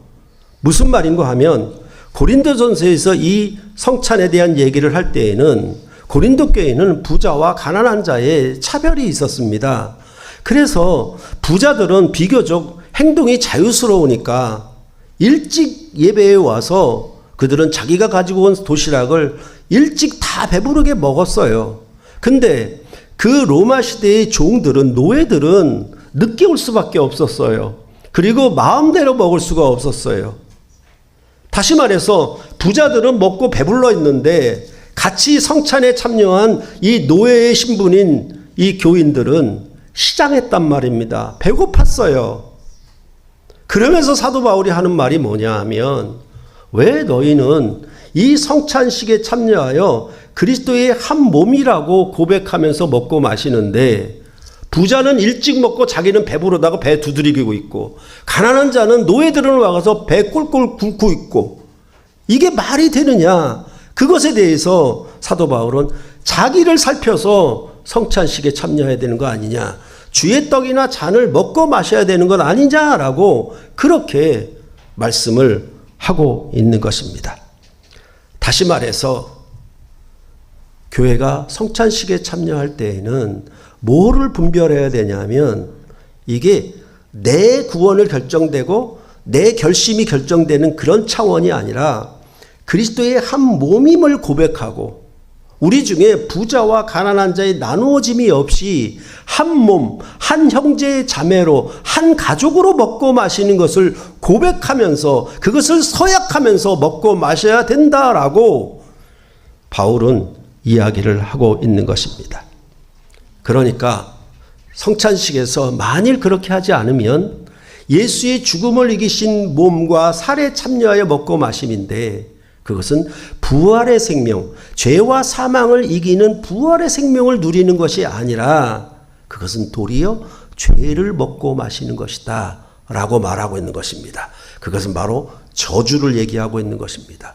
무슨 말인가 하면 고린도전서에서 이 성찬에 대한 얘기를 할 때에는 고린도 교회는 부자와 가난한 자의 차별이 있었습니다. 그래서 부자들은 비교적 행동이 자유스러우니까 일찍 예배에 와서 그들은 자기가 가지고 온 도시락을 일찍 다 배부르게 먹었어요. 근데 그 로마 시대의 종들은, 노예들은 늦게 올 수밖에 없었어요. 그리고 마음대로 먹을 수가 없었어요. 다시 말해서 부자들은 먹고 배불러 있는데 같이 성찬에 참여한 이 노예의 신분인 이 교인들은 시장했단 말입니다. 배고팠어요. 그러면서 사도 바울이 하는 말이 뭐냐 하면, 왜 너희는 이 성찬식에 참여하여 그리스도의 한 몸이라고 고백하면서 먹고 마시는데, 부자는 일찍 먹고 자기는 배부르다고 배 두드리고 있고, 가난한 자는 노예들은 와서 배 꼴꼴 굶고 있고, 이게 말이 되느냐? 그것에 대해서 사도 바울은 자기를 살펴서 성찬식에 참여해야 되는 거 아니냐, 주의 떡이나 잔을 먹고 마셔야 되는 것 아니냐라고 그렇게 말씀을 하고 있는 것입니다. 다시 말해서 교회가 성찬식에 참여할 때에는 뭐를 분별해야 되냐면, 이게 내 구원을 결정되고 내 결심이 결정되는 그런 차원이 아니라 그리스도의 한 몸임을 고백하고, 우리 중에 부자와 가난한 자의 나누어짐이 없이 한 몸, 한 형제 자매로, 한 가족으로 먹고 마시는 것을 고백하면서 그것을 서약하면서 먹고 마셔야 된다라고 바울은 이야기를 하고 있는 것입니다. 그러니까 성찬식에서 만일 그렇게 하지 않으면 예수의 죽음을 이기신 몸과 살에 참여하여 먹고 마심인데, 그것은 부활의 생명, 죄와 사망을 이기는 부활의 생명을 누리는 것이 아니라 그것은 도리어 죄를 먹고 마시는 것이다 라고 말하고 있는 것입니다. 그것은 바로 저주를 얘기하고 있는 것입니다.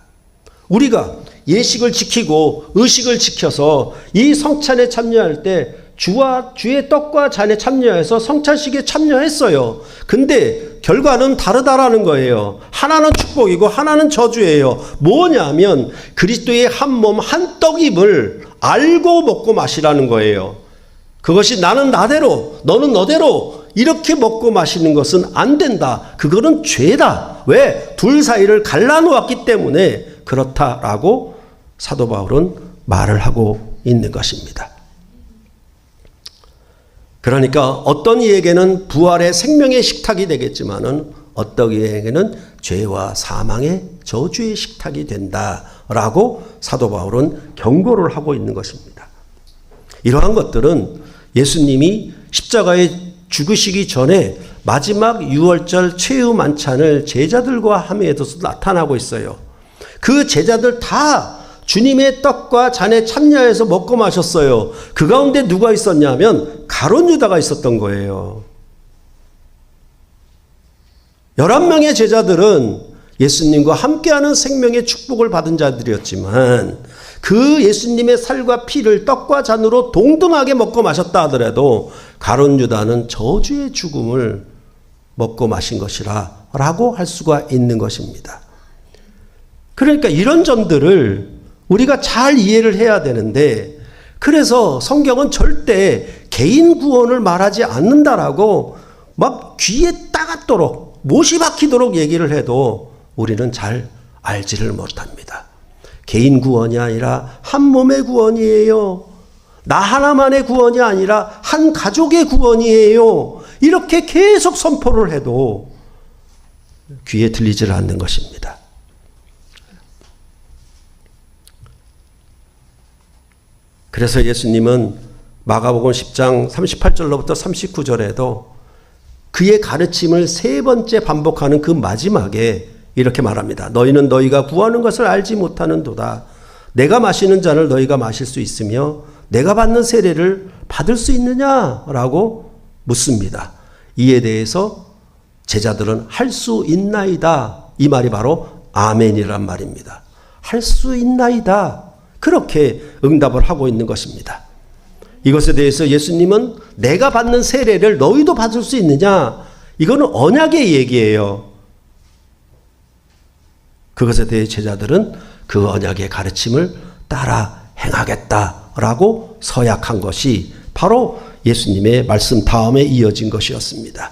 우리가 예식을 지키고 의식을 지켜서 이 성찬에 참여할 때 주의 떡과 잔에 참여해서 성찬식에 참여했어요. 근데 결과는 다르다라는 거예요. 하나는 축복이고 하나는 저주예요. 뭐냐면 그리스도의 한 몸 한 떡임을 알고 먹고 마시라는 거예요. 그것이 나는 나대로 너는 너대로 이렇게 먹고 마시는 것은 안 된다. 그거는 죄다. 왜? 둘 사이를 갈라놓았기 때문에 그렇다라고 사도 바울은 말을 하고 있는 것입니다. 그러니까 어떤 이에게는 부활의 생명의 식탁이 되겠지만은 어떤 이에게는 죄와 사망의 저주의 식탁이 된다라고 사도 바울은 경고를 하고 있는 것입니다. 이러한 것들은 예수님이 십자가에 죽으시기 전에 마지막 유월절 최후 만찬을 제자들과 함에도 나타나고 있어요. 그 제자들 다 주님의 떡과 잔에 참여해서 먹고 마셨어요. 그 가운데 누가 있었냐면 가룟 유다가 있었던 거예요. 11명의 제자들은 예수님과 함께하는 생명의 축복을 받은 자들이었지만 그 예수님의 살과 피를 떡과 잔으로 동등하게 먹고 마셨다 하더라도 가룟 유다는 저주의 죽음을 먹고 마신 것이라 라고 할 수가 있는 것입니다. 그러니까 이런 점들을 우리가 잘 이해를 해야 되는데, 그래서 성경은 절대 개인 구원을 말하지 않는다라고 막 귀에 따갑도록 못이 박히도록 얘기를 해도 우리는 잘 알지를 못합니다. 개인 구원이 아니라 한 몸의 구원이에요. 나 하나만의 구원이 아니라 한 가족의 구원이에요. 이렇게 계속 선포를 해도 귀에 들리질 않는 것입니다. 그래서 예수님은 마가복음 10장 38절로부터 39절에도 그의 가르침을 세 번째 반복하는 그 마지막에 이렇게 말합니다. 너희는 너희가 구하는 것을 알지 못하는도다. 내가 마시는 잔을 너희가 마실 수 있으며 내가 받는 세례를 받을 수 있느냐라고 묻습니다. 이에 대해서 제자들은 할 수 있나이다. 이 말이 바로 아멘이란 말입니다. 할 수 있나이다. 그렇게 응답을 하고 있는 것입니다. 이것에 대해서 예수님은 내가 받는 세례를 너희도 받을 수 있느냐? 이거는 언약의 얘기예요. 그것에 대해 제자들은 그 언약의 가르침을 따라 행하겠다라고 서약한 것이 바로 예수님의 말씀 다음에 이어진 것이었습니다.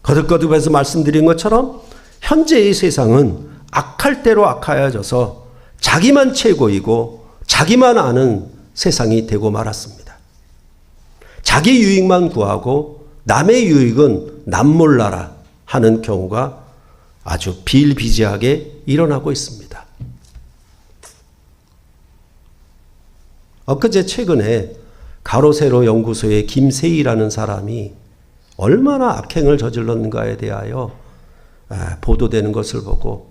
거듭거듭해서 말씀드린 것처럼 현재의 세상은 악할 대로 악하여져서 자기만 최고이고 자기만 아는 세상이 되고 말았습니다. 자기 유익만 구하고 남의 유익은 남 몰라라 하는 경우가 아주 비일비재하게 일어나고 있습니다. 엊그제 최근에 가로세로 연구소의 김세희라는 사람이 얼마나 악행을 저질렀는가에 대하여 보도되는 것을 보고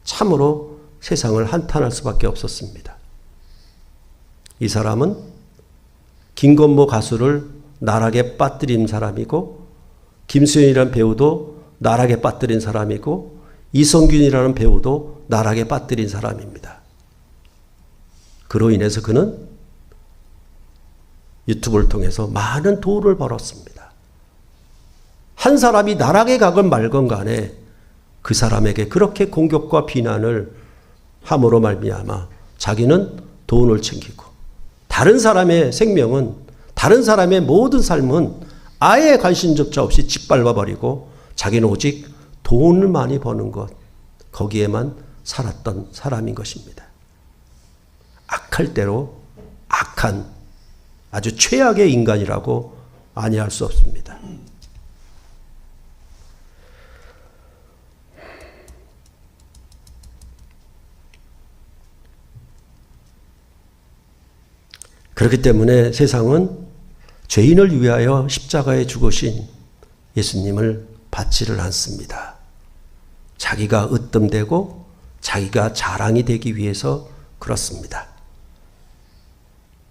참으로 세상을 한탄할 수밖에 없었습니다. 이 사람은 김건모 가수를 나락에 빠뜨린 사람이고, 김수현이라는 배우도 나락에 빠뜨린 사람이고, 이성균이라는 배우도 나락에 빠뜨린 사람입니다. 그로 인해서 그는 유튜브를 통해서 많은 돈을 벌었습니다. 한 사람이 나락에 가건 말건 간에 그 사람에게 그렇게 공격과 비난을 함으로 말미암아 자기는 돈을 챙기고, 다른 사람의 생명은, 다른 사람의 모든 삶은 아예 관심조차 없이 짓밟아버리고 자기는 오직 돈을 많이 버는 것, 거기에만 살았던 사람인 것입니다. 악할 대로 악한 아주 최악의 인간이라고 아니할 수 없습니다. 그렇기 때문에 세상은 죄인을 위하여 십자가에 죽으신 예수님을 받지를 않습니다. 자기가 으뜸되고 자기가 자랑이 되기 위해서 그렇습니다.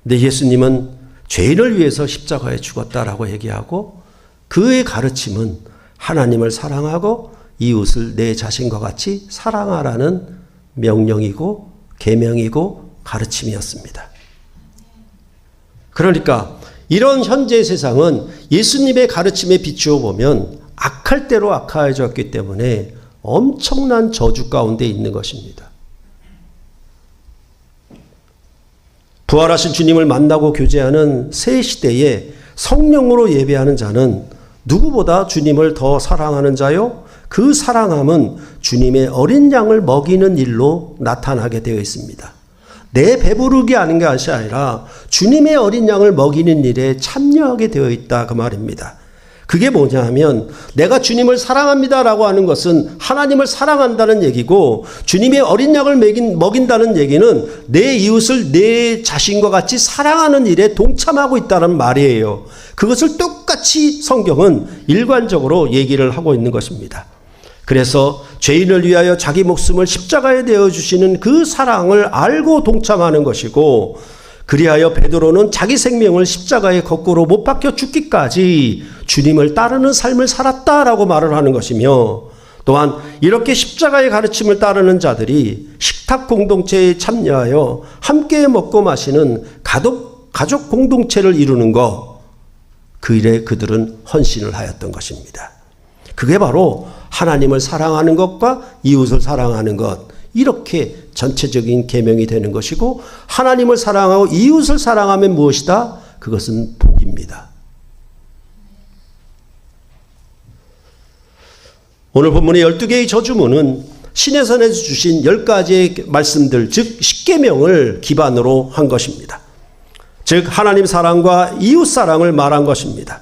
근데 예수님은 죄인을 위해서 십자가에 죽었다라고 얘기하고, 그의 가르침은 하나님을 사랑하고 이웃을 내 자신과 같이 사랑하라는 명령이고 계명이고 가르침이었습니다. 그러니까 이런 현재 세상은 예수님의 가르침에 비추어 보면 악할 대로 악하여졌기 때문에 엄청난 저주 가운데 있는 것입니다. 부활하신 주님을 만나고 교제하는 새 시대에 성령으로 예배하는 자는 누구보다 주님을 더 사랑하는 자요, 그 사랑함은 주님의 어린 양을 먹이는 일로 나타나게 되어 있습니다. 내 배부르게 하는 것이 아니라 주님의 어린 양을 먹이는 일에 참여하게 되어 있다, 그 말입니다. 그게 뭐냐 하면, 내가 주님을 사랑합니다라고 하는 것은 하나님을 사랑한다는 얘기고, 주님의 어린 양을 먹인다는 얘기는 내 이웃을 내 자신과 같이 사랑하는 일에 동참하고 있다는 말이에요. 그것을 똑같이 성경은 일관적으로 얘기를 하고 있는 것입니다. 그래서 죄인을 위하여 자기 목숨을 십자가에 내어주시는 그 사랑을 알고 동참하는 것이고, 그리하여 베드로는 자기 생명을 십자가에 거꾸로 못 박혀 죽기까지 주님을 따르는 삶을 살았다라고 말을 하는 것이며, 또한 이렇게 십자가의 가르침을 따르는 자들이 식탁 공동체에 참여하여 함께 먹고 마시는 가족 공동체를 이루는 것, 그 일에 그들은 헌신을 하였던 것입니다. 그게 바로 하나님을 사랑하는 것과 이웃을 사랑하는 것, 이렇게 전체적인 계명이 되는 것이고, 하나님을 사랑하고 이웃을 사랑하면 무엇이다? 그것은 복입니다. 오늘 본문의 12개의 저주문은 신해선에서 주신 10가지의 말씀들, 즉 10계명을 기반으로 한 것입니다. 즉 하나님 사랑과 이웃 사랑을 말한 것입니다.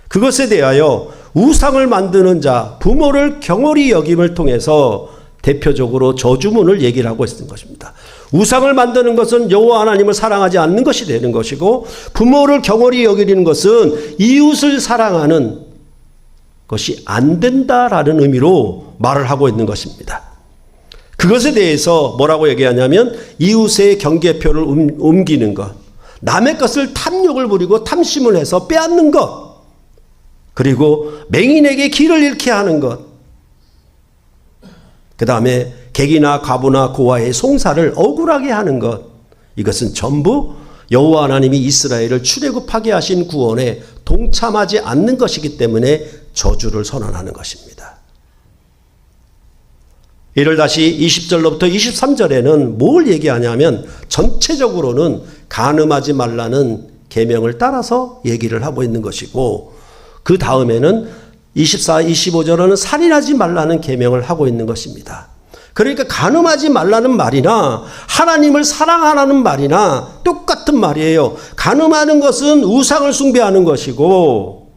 그것에 대하여 우상을 만드는 자, 부모를 경홀히 여김을 통해서 대표적으로 저주문을 얘기를 하고 있는 것입니다. 우상을 만드는 것은 여호와 하나님을 사랑하지 않는 것이 되는 것이고, 부모를 경홀히 여기는 것은 이웃을 사랑하는 것이 안 된다라는 의미로 말을 하고 있는 것입니다. 그것에 대해서 뭐라고 얘기하냐면, 이웃의 경계표를 옮기는 것, 남의 것을 탐욕을 부리고 탐심을 해서 빼앗는 것, 그리고 맹인에게 길을 잃게 하는 것, 그 다음에 객이나 과부나 고아의 송사를 억울하게 하는 것, 이것은 전부 여호와 하나님이 이스라엘을 출애굽하게 하신 구원에 동참하지 않는 것이기 때문에 저주를 선언하는 것입니다. 이를 다시 20절로부터 23절에는 뭘 얘기하냐면 전체적으로는 간음하지 말라는 계명을 따라서 얘기를 하고 있는 것이고, 그 다음에는 24, 25절에는 살인하지 말라는 계명을 하고 있는 것입니다. 그러니까 간음하지 말라는 말이나 하나님을 사랑하라는 말이나 똑같은 말이에요. 간음하는 것은 우상을 숭배하는 것이고,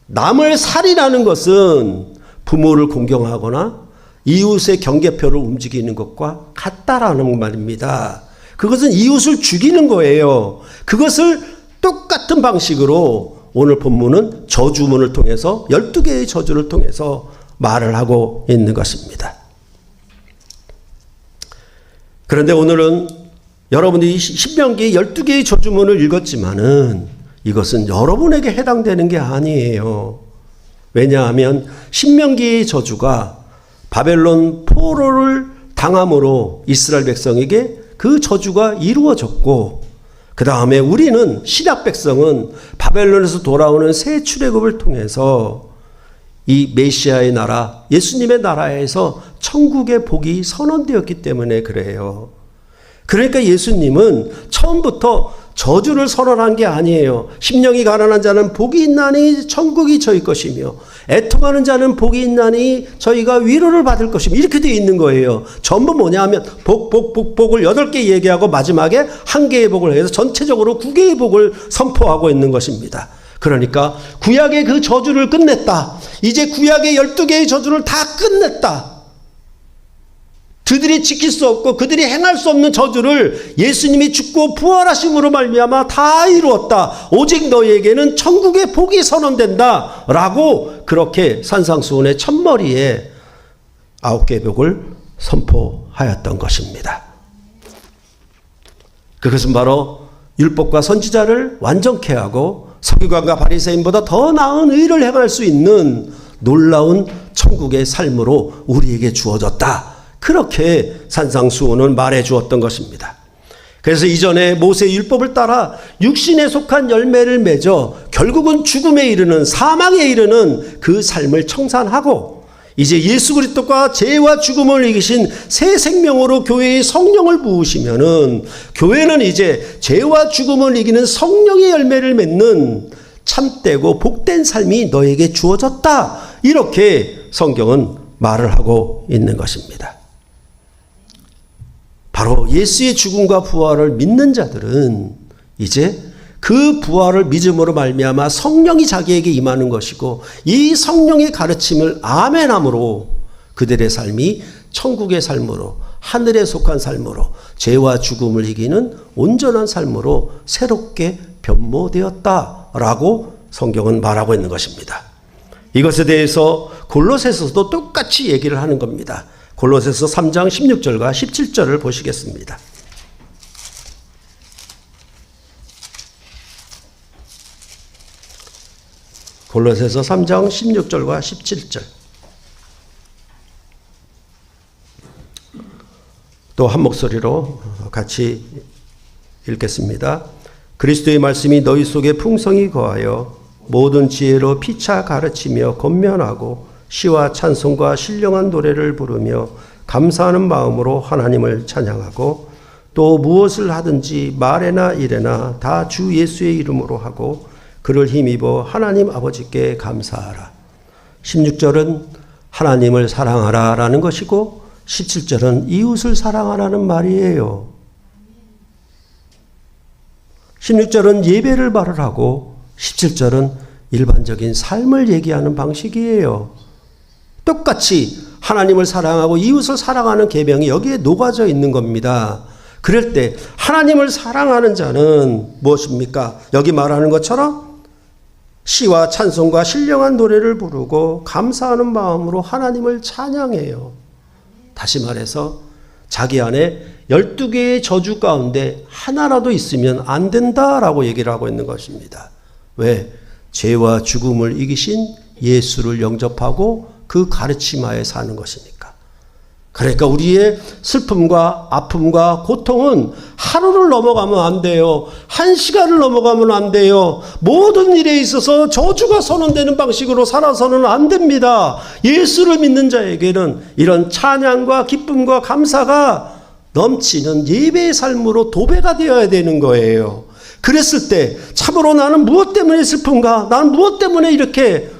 남을 살인하는 것은 부모를 공경하거나 이웃의 경계표를 움직이는 것과 같다라는 말입니다. 그것은 이웃을 죽이는 거예요. 그것을 똑같은 방식으로 오늘 본문은 저주문을 통해서 12개의 저주를 통해서 말을 하고 있는 것입니다. 그런데 오늘은 여러분들이 신명기 12개의 저주문을 읽었지만은 이것은 여러분에게 해당되는 게 아니에요. 왜냐하면 신명기의 저주가 바벨론 포로를 당함으로 이스라엘 백성에게 그 저주가 이루어졌고, 그 다음에 우리는 신약 백성은 바벨론에서 돌아오는 새 출애굽을 통해서 이 메시아의 나라, 예수님의 나라에서 천국의 복이 선언되었기 때문에 그래요. 그러니까 예수님은 처음부터 저주를 선언한 게 아니에요. 심령이 가난한 자는 복이 있나니 천국이 저희 것이며 애통하는 자는 복이 있나니 저희가 위로를 받을 것이며, 이렇게 되어 있는 거예요. 전부 뭐냐 하면 복을 8개 얘기하고 마지막에 1개의 복을 해서 전체적으로 9개의 복을 선포하고 있는 것입니다. 그러니까 구약의 그 저주를 끝냈다. 이제 구약의 12개의 저주를 다 끝냈다. 그들이 지킬 수 없고 그들이 행할 수 없는 저주를 예수님이 죽고 부활하심으로 말미암아 다 이루었다. 오직 너희에게는 천국의 복이 선언된다 라고 그렇게 산상수훈의 첫머리에 9개의 복을 선포하였던 것입니다. 그것은 바로 율법과 선지자를 완전케 하고 서기관과 바리새인보다 더 나은 의를 행할 수 있는 놀라운 천국의 삶으로 우리에게 주어졌다. 그렇게 산상수훈은 말해 주었던 것입니다. 그래서 이전에 모세의 율법을 따라 육신에 속한 열매를 맺어 결국은 죽음에 이르는, 사망에 이르는 그 삶을 청산하고, 이제 예수 그리스도가 죄와 죽음을 이기신 새 생명으로 교회의 성령을 부으시면은 교회는 이제 죄와 죽음을 이기는 성령의 열매를 맺는 참되고 복된 삶이 너에게 주어졌다. 이렇게 성경은 말을 하고 있는 것입니다. 바로 예수의 죽음과 부활을 믿는 자들은 이제 그 부활을 믿음으로 말미암아 성령이 자기에게 임하는 것이고, 이 성령의 가르침을 아멘함으로 그들의 삶이 천국의 삶으로, 하늘에 속한 삶으로, 죄와 죽음을 이기는 온전한 삶으로 새롭게 변모되었다라고 성경은 말하고 있는 것입니다. 이것에 대해서 골로새서도 똑같이 얘기를 하는 겁니다. 골로새서 3장 16절과 17절을 보시겠습니다. 골로새서 3장 16절과 17절. 또 한 목소리로 같이 읽겠습니다. 그리스도의 말씀이 너희 속에 풍성히 거하여 모든 지혜로 피차 가르치며 권면하고 시와 찬송과 신령한 노래를 부르며 감사하는 마음으로 하나님을 찬양하고, 또 무엇을 하든지 말에나 일에나 다 주 예수의 이름으로 하고 그를 힘입어 하나님 아버지께 감사하라. 16절은 하나님을 사랑하라 라는 것이고 17절은 이웃을 사랑하라는 말이에요. 16절은 예배를 말을 하고 17절은 일반적인 삶을 얘기하는 방식이에요. 똑같이 하나님을 사랑하고 이웃을 사랑하는 계명이 여기에 녹아져 있는 겁니다. 그럴 때 하나님을 사랑하는 자는 무엇입니까? 여기 말하는 것처럼 시와 찬송과 신령한 노래를 부르고 감사하는 마음으로 하나님을 찬양해요. 다시 말해서 자기 안에 12개의 저주 가운데 하나라도 있으면 안 된다라고 얘기를 하고 있는 것입니다. 왜? 죄와 죽음을 이기신 예수를 영접하고 그 가르침하에 사는 것이니까. 그러니까 우리의 슬픔과 아픔과 고통은 하루를 넘어가면 안 돼요. 한 시간을 넘어가면 안 돼요. 모든 일에 있어서 저주가 선언되는 방식으로 살아서는 안 됩니다. 예수를 믿는 자에게는 이런 찬양과 기쁨과 감사가 넘치는 예배의 삶으로 도배가 되어야 되는 거예요. 그랬을 때 참으로 나는 무엇 때문에 슬픈가? 나는 무엇 때문에 이렇게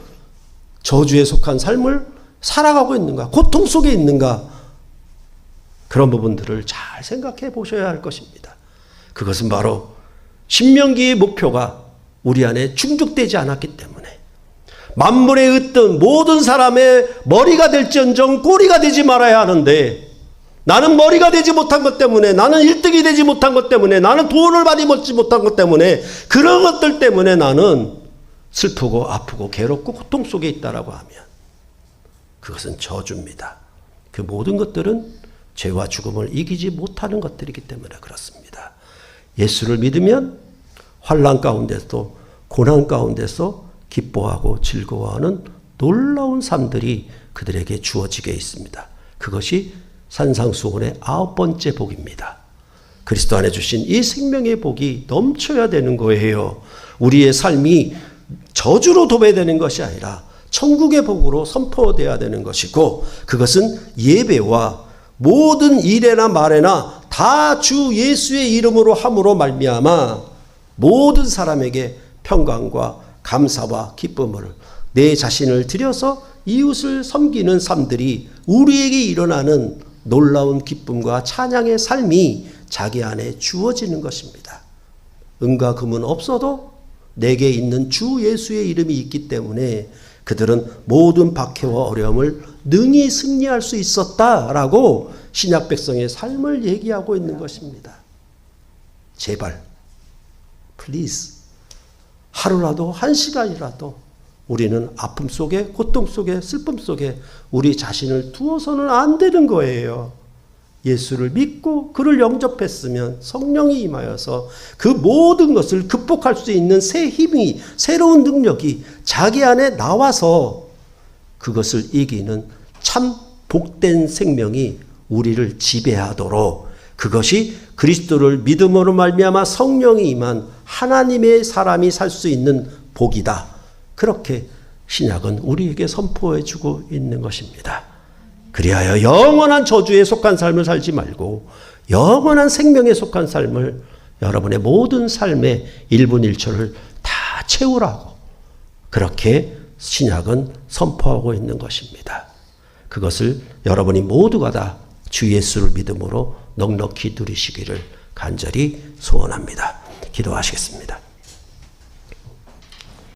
저주에 속한 삶을 살아가고 있는가? 고통 속에 있는가? 그런 부분들을 잘 생각해 보셔야 할 것입니다. 그것은 바로 신명기의 목표가 우리 안에 충족되지 않았기 때문에 만물에 흩든 모든 사람의 머리가 될지언정 꼬리가 되지 말아야 하는데 나는 머리가 되지 못한 것 때문에 나는 1등이 되지 못한 것 때문에 나는 돈을 많이 벌지 못한 것 때문에 그런 것들 때문에 나는 슬프고 아프고 괴롭고 고통 속에 있다라고 하면 그것은 저주입니다. 그 모든 것들은 죄와 죽음을 이기지 못하는 것들이기 때문에 그렇습니다. 예수를 믿으면 환난 가운데서 고난 가운데서 기뻐하고 즐거워하는 놀라운 삶들이 그들에게 주어지게 있습니다. 그것이 산상수훈의 9번째 복입니다. 그리스도 안에 주신 이 생명의 복이 넘쳐야 되는 거예요. 우리의 삶이 저주로 도배되는 것이 아니라 천국의 복으로 선포되어야 되는 것이고 그것은 예배와 모든 일에나 말에나 다 주 예수의 이름으로 함으로 말미암아 모든 사람에게 평강과 감사와 기쁨을 내 자신을 들여서 이웃을 섬기는 삶들이 우리에게 일어나는 놀라운 기쁨과 찬양의 삶이 자기 안에 주어지는 것입니다. 은과 금은 없어도 내게 있는 주 예수의 이름이 있기 때문에 그들은 모든 박해와 어려움을 능히 승리할 수 있었다라고 신약 백성의 삶을 얘기하고 있는 것입니다. 제발, 플리즈, 하루라도 한 시간이라도 우리는 아픔 속에 고통 속에 슬픔 속에 우리 자신을 두어서는 안 되는 거예요. 예수를 믿고 그를 영접했으면 성령이 임하여서 그 모든 것을 극복할 수 있는 새 힘이 새로운 능력이 자기 안에 나와서 그것을 이기는 참 복된 생명이 우리를 지배하도록 그것이 그리스도를 믿음으로 말미암아 성령이 임한 하나님의 사람이 살 수 있는 복이다. 그렇게 신약은 우리에게 선포해 주고 있는 것입니다. 그리하여 영원한 저주에 속한 삶을 살지 말고 영원한 생명에 속한 삶을 여러분의 모든 삶의 1분 1초를 다 채우라고 그렇게 신약은 선포하고 있는 것입니다. 그것을 여러분이 모두가 다 주 예수를 믿음으로 넉넉히 누리시기를 간절히 소원합니다. 기도하시겠습니다.